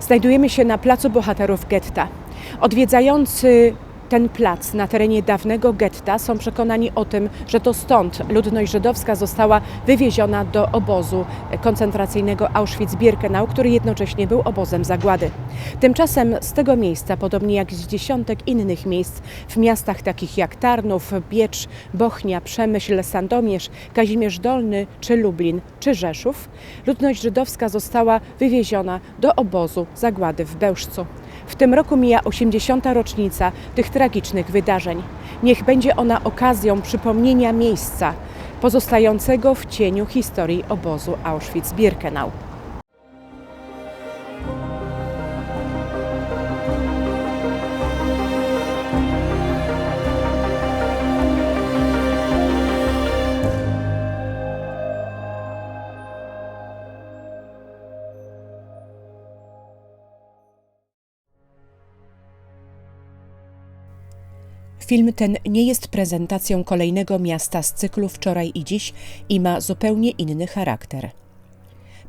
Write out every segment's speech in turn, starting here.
Znajdujemy się na Placu Bohaterów Getta. Odwiedzający ten plac na terenie dawnego getta są przekonani o tym, że to stąd ludność żydowska została wywieziona do obozu koncentracyjnego Auschwitz-Birkenau, który jednocześnie był obozem zagłady. Tymczasem z tego miejsca, podobnie jak z dziesiątek innych miejsc w miastach takich jak Tarnów, Biecz, Bochnia, Przemyśl, Sandomierz, Kazimierz Dolny, czy Lublin, czy Rzeszów, ludność żydowska została wywieziona do obozu zagłady w Bełżcu. W tym roku mija 80. rocznica tych tragicznych wydarzeń. Niech będzie ona okazją przypomnienia miejsca pozostającego w cieniu historii obozu Auschwitz-Birkenau. Film ten nie jest prezentacją kolejnego miasta z cyklu Wczoraj i Dziś i ma zupełnie inny charakter.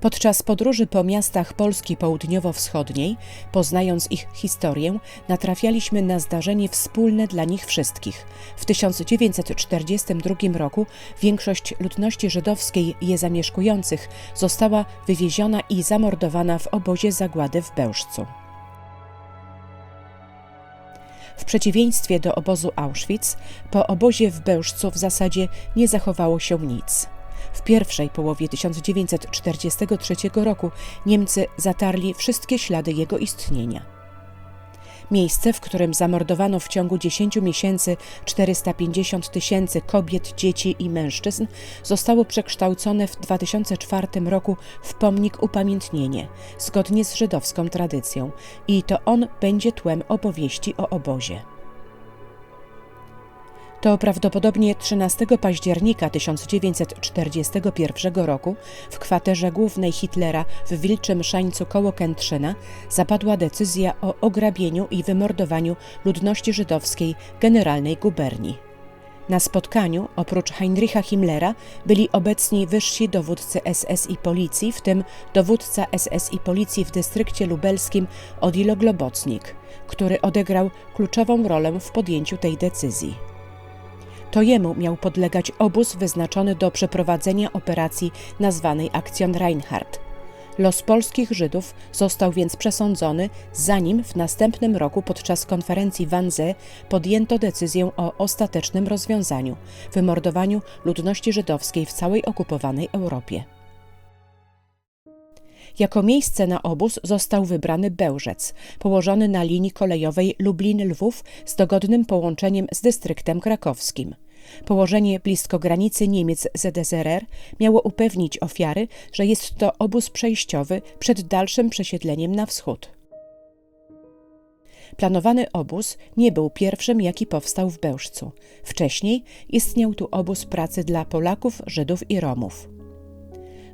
Podczas podróży po miastach Polski Południowo-Wschodniej, poznając ich historię, natrafialiśmy na zdarzenie wspólne dla nich wszystkich. W 1942 roku większość ludności żydowskiej je zamieszkujących została wywieziona i zamordowana w obozie zagłady w Bełżcu. W przeciwieństwie do obozu Auschwitz, po obozie w Bełżcu w zasadzie nie zachowało się nic. W pierwszej połowie 1943 roku Niemcy zatarli wszystkie ślady jego istnienia. Miejsce, w którym zamordowano w ciągu 10 miesięcy 450 000 kobiet, dzieci i mężczyzn, zostało przekształcone w 2004 roku w pomnik upamiętnienie, zgodnie z żydowską tradycją, i to on będzie tłem opowieści o obozie. To prawdopodobnie 13 października 1941 roku w kwaterze głównej Hitlera w Wilczym Szańcu koło Kętrzyna zapadła decyzja o ograbieniu i wymordowaniu ludności żydowskiej generalnej guberni. Na spotkaniu, oprócz Heinricha Himmlera, byli obecni wyżsi dowódcy SS i policji, w tym dowódca SS i policji w dystrykcie lubelskim Odilo Globocnik, który odegrał kluczową rolę w podjęciu tej decyzji. To jemu miał podlegać obóz wyznaczony do przeprowadzenia operacji nazwanej Akcjon Reinhardt. Los polskich Żydów został więc przesądzony, zanim w następnym roku podczas konferencji w Wannsee podjęto decyzję o ostatecznym rozwiązaniu – wymordowaniu ludności żydowskiej w całej okupowanej Europie. Jako miejsce na obóz został wybrany Bełżec, położony na linii kolejowej Lublin-Lwów z dogodnym połączeniem z dystryktem krakowskim. Położenie blisko granicy Niemiec ZSRR miało upewnić ofiary, że jest to obóz przejściowy przed dalszym przesiedleniem na wschód. Planowany obóz nie był pierwszym, jaki powstał w Bełżcu. Wcześniej istniał tu obóz pracy dla Polaków, Żydów i Romów.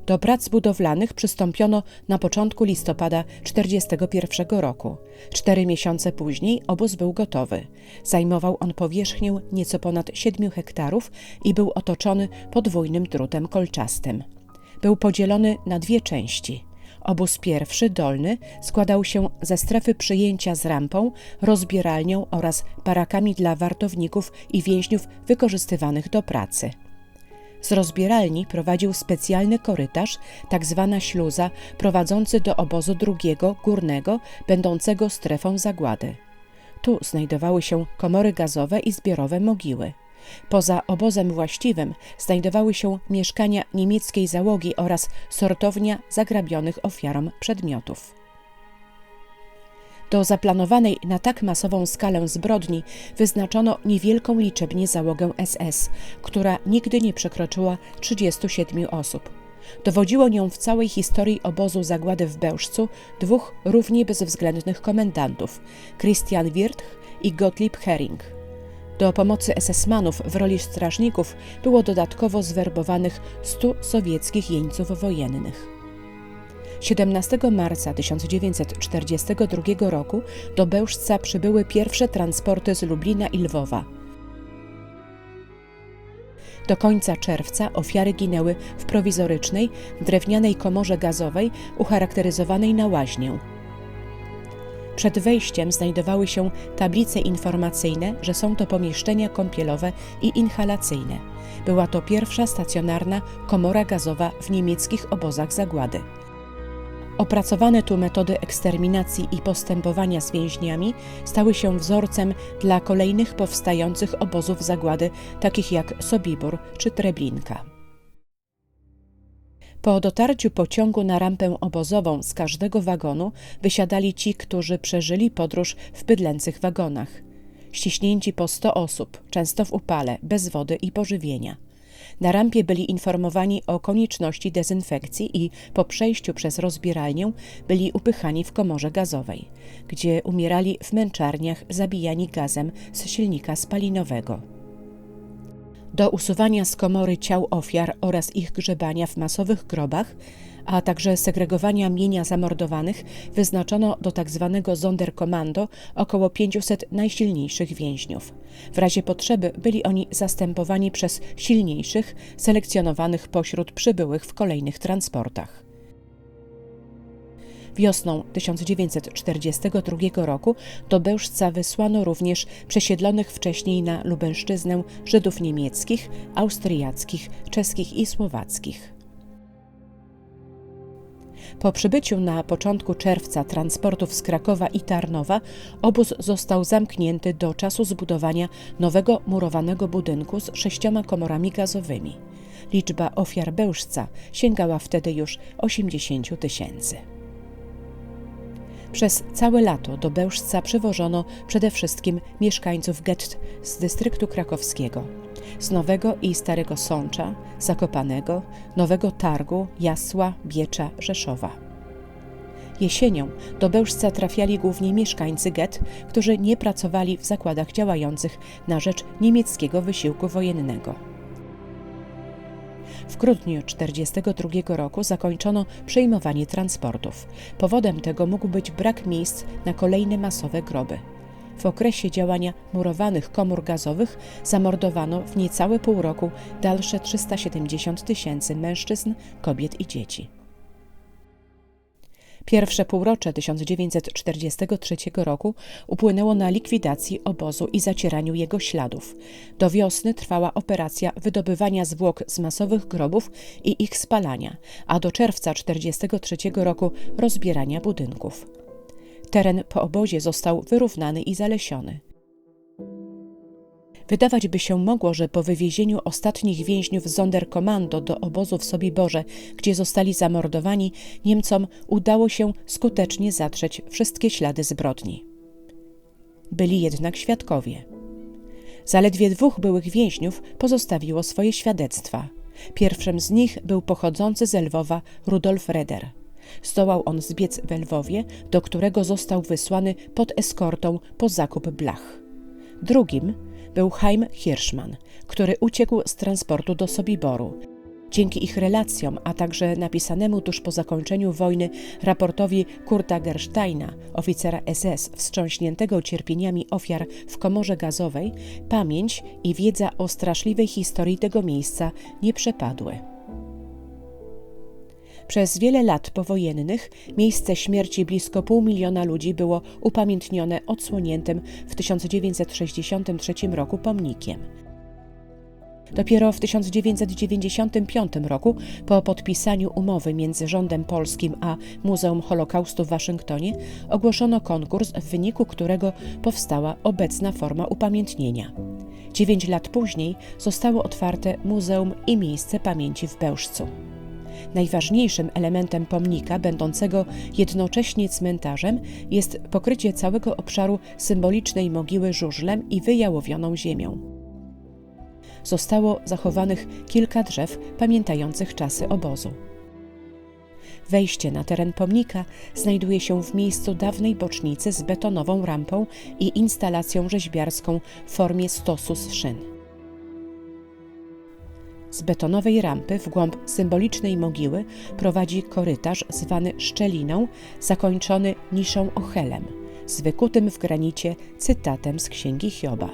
Do prac budowlanych przystąpiono na początku listopada 1941 roku. 4 miesiące później obóz był gotowy. Zajmował on powierzchnię nieco ponad 7 hektarów i był otoczony podwójnym drutem kolczastym. Był podzielony na 2 części. Obóz pierwszy, dolny, składał się ze strefy przyjęcia z rampą, rozbieralnią oraz barakami dla wartowników i więźniów wykorzystywanych do pracy. Z rozbieralni prowadził specjalny korytarz, tak zwana śluza, prowadzący do obozu drugiego, górnego, będącego strefą zagłady. Tu znajdowały się komory gazowe i zbiorowe mogiły. Poza obozem właściwym znajdowały się mieszkania niemieckiej załogi oraz sortownia zagrabionych ofiarom przedmiotów. Do zaplanowanej na tak masową skalę zbrodni wyznaczono niewielką liczebnie załogę SS, która nigdy nie przekroczyła 37 osób. Dowodziło nią w całej historii obozu zagłady w Bełżcu 2 równie bezwzględnych komendantów – Christian Wirth i Gottlieb Hering. Do pomocy SS-manów w roli strażników było dodatkowo zwerbowanych 100 sowieckich jeńców wojennych. 17 marca 1942 roku do Bełżca przybyły pierwsze transporty z Lublina i Lwowa. Do końca czerwca ofiary ginęły w prowizorycznej, drewnianej komorze gazowej ucharakteryzowanej na łaźnię. Przed wejściem znajdowały się tablice informacyjne, że są to pomieszczenia kąpielowe i inhalacyjne. Była to pierwsza stacjonarna komora gazowa w niemieckich obozach zagłady. Opracowane tu metody eksterminacji i postępowania z więźniami stały się wzorcem dla kolejnych powstających obozów zagłady, takich jak Sobibór czy Treblinka. Po dotarciu pociągu na rampę obozową z każdego wagonu wysiadali ci, którzy przeżyli podróż w bydlęcych wagonach. Ściśnięci po 100 osób, często w upale, bez wody i pożywienia. Na rampie byli informowani o konieczności dezynfekcji i po przejściu przez rozbieralnię byli upychani w komorze gazowej, gdzie umierali w męczarniach zabijani gazem z silnika spalinowego. Do usuwania z komory ciał ofiar oraz ich grzebania w masowych grobach, a także segregowania mienia zamordowanych wyznaczono do tzw. Sonderkommando około 500 najsilniejszych więźniów. W razie potrzeby byli oni zastępowani przez silniejszych, selekcjonowanych pośród przybyłych w kolejnych transportach. Wiosną 1942 roku do Bełżca wysłano również przesiedlonych wcześniej na Lubelszczyznę Żydów niemieckich, austriackich, czeskich i słowackich. Po przybyciu na początku czerwca transportów z Krakowa i Tarnowa obóz został zamknięty do czasu zbudowania nowego murowanego budynku z 6 komorami gazowymi. Liczba ofiar Bełżca sięgała wtedy już 80 000. Przez całe lato do Bełżca przywożono przede wszystkim mieszkańców gett z dystryktu krakowskiego, z Nowego i Starego Sącza, Zakopanego, Nowego Targu, Jasła, Biecza, Rzeszowa. Jesienią do Bełżca trafiali głównie mieszkańcy gett, którzy nie pracowali w zakładach działających na rzecz niemieckiego wysiłku wojennego. W grudniu 1942 roku zakończono przejmowanie transportów. Powodem tego mógł być brak miejsc na kolejne masowe groby. W okresie działania murowanych komór gazowych zamordowano w niecałe pół roku dalsze 370 000 mężczyzn, kobiet i dzieci. Pierwsze półrocze 1943 roku upłynęło na likwidacji obozu i zacieraniu jego śladów. Do wiosny trwała operacja wydobywania zwłok z masowych grobów i ich spalania, a do czerwca 1943 roku rozbierania budynków. Teren po obozie został wyrównany i zalesiony. Wydawać by się mogło, że po wywiezieniu ostatnich więźniów z Sonderkommando do obozu w Sobiborze, gdzie zostali zamordowani, Niemcom udało się skutecznie zatrzeć wszystkie ślady zbrodni. Byli jednak świadkowie. Zaledwie 2 byłych więźniów pozostawiło swoje świadectwa. Pierwszym z nich był pochodzący z Lwowa Rudolf Reder. Zdołał on zbiec w Lwowie, do którego został wysłany pod eskortą po zakup blach. Drugim był Chaim Hirschman, który uciekł z transportu do Sobiboru. Dzięki ich relacjom, a także napisanemu tuż po zakończeniu wojny raportowi Kurta Gersteina, oficera SS wstrząśniętego cierpieniami ofiar w komorze gazowej, pamięć i wiedza o straszliwej historii tego miejsca nie przepadły. Przez wiele lat powojennych miejsce śmierci blisko 500 000 ludzi było upamiętnione odsłoniętym w 1963 roku pomnikiem. Dopiero w 1995 roku, po podpisaniu umowy między rządem polskim a Muzeum Holokaustu w Waszyngtonie, ogłoszono konkurs, w wyniku którego powstała obecna forma upamiętnienia. 9 lat później zostało otwarte Muzeum i Miejsce Pamięci w Bełżcu. Najważniejszym elementem pomnika, będącego jednocześnie cmentarzem, jest pokrycie całego obszaru symbolicznej mogiły żużlem i wyjałowioną ziemią. Zostało zachowanych kilka drzew pamiętających czasy obozu. Wejście na teren pomnika znajduje się w miejscu dawnej bocznicy z betonową rampą i instalacją rzeźbiarską w formie stosu z szyn. Z betonowej rampy w głąb symbolicznej mogiły prowadzi korytarz zwany szczeliną, zakończony niszą ochelem, z wykutym w granicie cytatem z Księgi Hioba.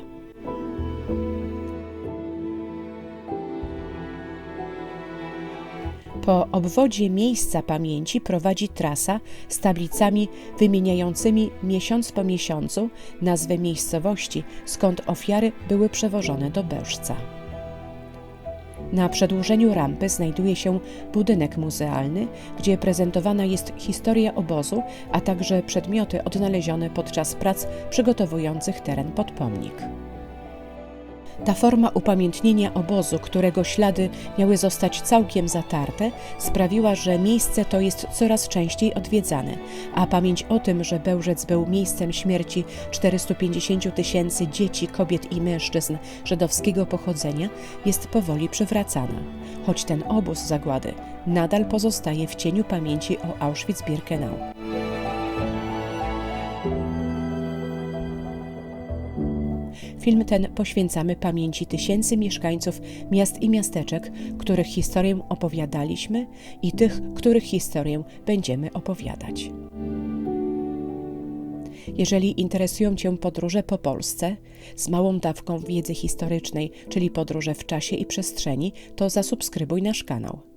Po obwodzie miejsca pamięci prowadzi trasa z tablicami wymieniającymi miesiąc po miesiącu nazwę miejscowości, skąd ofiary były przewożone do Bełżca. Na przedłużeniu rampy znajduje się budynek muzealny, gdzie prezentowana jest historia obozu, a także przedmioty odnalezione podczas prac przygotowujących teren pod pomnik. Ta forma upamiętnienia obozu, którego ślady miały zostać całkiem zatarte, sprawiła, że miejsce to jest coraz częściej odwiedzane, a pamięć o tym, że Bełżec był miejscem śmierci 450 000 dzieci, kobiet i mężczyzn żydowskiego pochodzenia, jest powoli przywracana, choć ten obóz zagłady nadal pozostaje w cieniu pamięci o Auschwitz-Birkenau. Film ten poświęcamy pamięci tysięcy mieszkańców miast i miasteczek, których historię opowiadaliśmy i tych, których historię będziemy opowiadać. Jeżeli interesują Cię podróże po Polsce z małą dawką wiedzy historycznej, czyli podróże w czasie i przestrzeni, to zasubskrybuj nasz kanał.